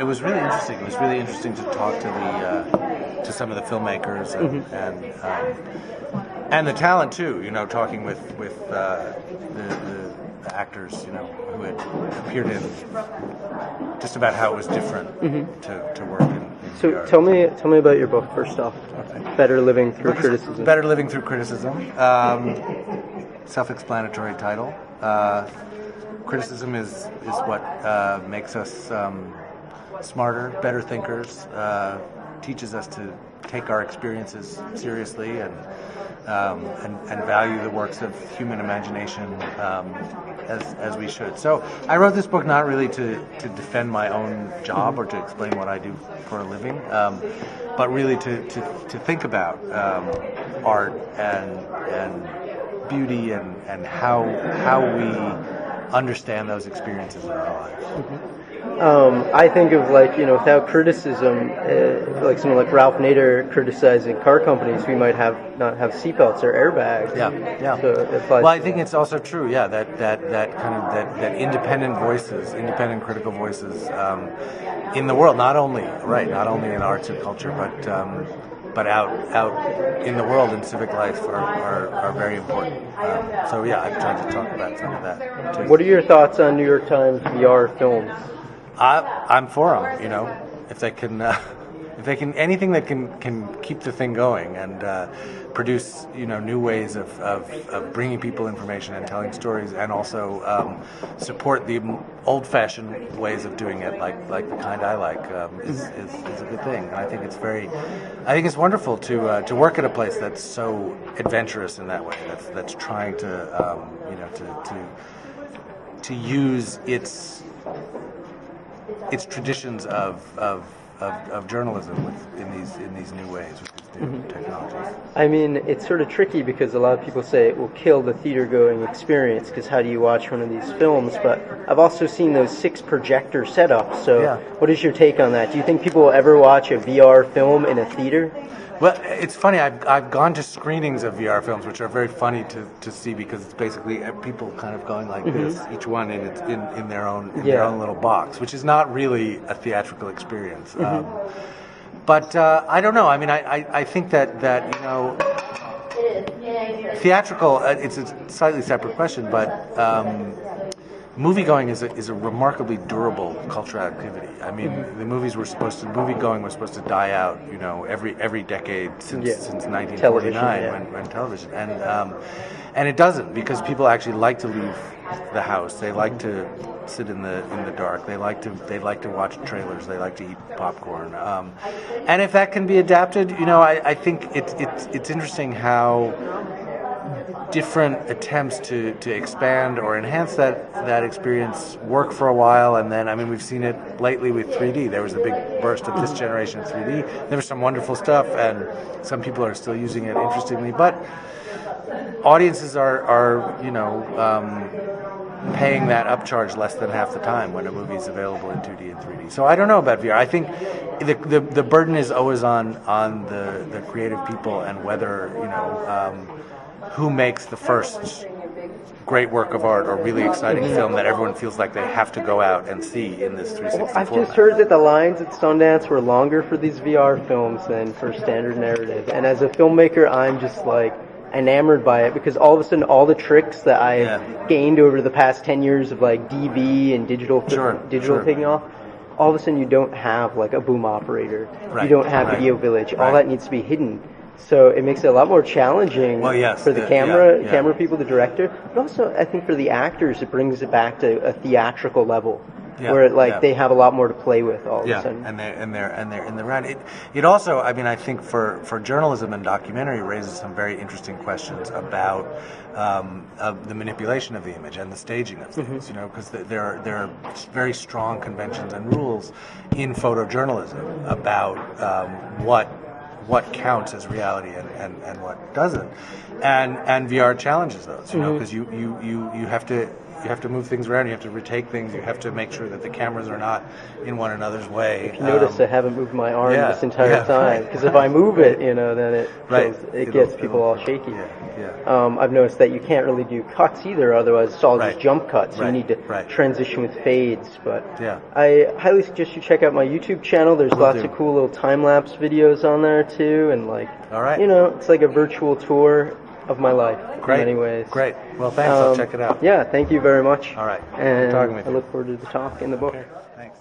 was really interesting. It was really interesting to talk to the to some of the filmmakers and the talent too. Talking with the actors, who had appeared in just about how it was different to work in So VR. tell me about your book first off. Okay. Better Living Through Criticism. Better Living Through Criticism. Self-explanatory title. Criticism is what makes us smarter, better thinkers, teaches us to take our experiences seriously and value the works of human imagination as we should. So I wrote this book not really to defend my own job or to explain what I do for a living, but really to think about art and beauty and how we understand those experiences in our lives. I think of without criticism, like someone like Ralph Nader criticizing car companies, we might not have seatbelts or airbags. Yeah. So it applies well, I think it's also true, that independent voices, independent critical voices in the world, not only in arts and culture, but out in the world in civic life are very important. I've tried to talk about some of that too. What are your thoughts on New York Times VR films? I'm for them. If they can, anything that can keep the thing going and produce, new ways of bringing people information and telling stories, and also support the old-fashioned ways of doing it, like the kind I like, is a good thing. And I think it's wonderful to work at a place that's so adventurous in that way. That's trying to to use its traditions of journalism in these new ways, with these new technologies. I mean, it's sort of tricky because a lot of people say it will kill the theater-going experience, because how do you watch one of these films? But I've also seen those 6 projector setups, so What is your take on that? Do you think people will ever watch a VR film in a theater? Well, it's funny. I've gone to screenings of VR films, which are very funny to see, because it's basically people kind of going like this, each one in their own little box, which is not really a theatrical experience. But I don't know. I mean, I think that theatrical. It's a slightly separate question, but movie-going is a remarkably durable cultural activity. I mean, movie going was supposed to die out, every decade since 1949 when television, and it doesn't, because people actually like to leave the house. They like to sit in the dark. They like to watch trailers. They like to eat popcorn. And if that can be adapted, I think it's interesting how different attempts to expand or enhance that experience work for a while, and then, I mean, we've seen it lately with 3D. There was a big burst of this generation of 3D. There was some wonderful stuff, and some people are still using it interestingly, but audiences are paying that upcharge less than half the time when a movie is available in 2D and 3D. So I don't know about VR. I think the burden is always on the creative people, and whether who makes the first great work of art or really exciting film that everyone feels like they have to go out and see in this 360 I've format. just heard that the lines at Sundance were longer for these VR films than for standard narrative, and as a filmmaker, I'm just enamored by it, because all of a sudden all the tricks that I've gained over the past 10 years of DV and digital taking off, all of a sudden you don't have a boom operator, you don't have Video Village, all that needs to be hidden. So it makes it a lot more challenging for the camera people, the director, but also I think for the actors it brings it back to a theatrical level, where they have a lot more to play with all of a sudden. and they're in the round. It also, I mean, I think for journalism and documentary raises some very interesting questions about the manipulation of the image and the staging of things. Because there are very strong conventions and rules in photojournalism about what counts as reality and what doesn't, and VR challenges those, because you have to have to move things around. You have to retake things. You have to make sure that the cameras are not in one another's way. If you notice, I haven't moved my arm this entire time because if I move it, then it gets people all shaky. I've noticed that you can't really do cuts either, otherwise it's all just jump cuts. So you need to transition with fades. But I highly suggest you check out my YouTube channel. There's lots of cool little time-lapse videos on there too, and it's like a virtual tour of my life in many ways. Great. Well, thanks. I'll check it out. Yeah, thank you very much. All right. And talking with you. I look forward to the talk in the book. Okay. Thanks.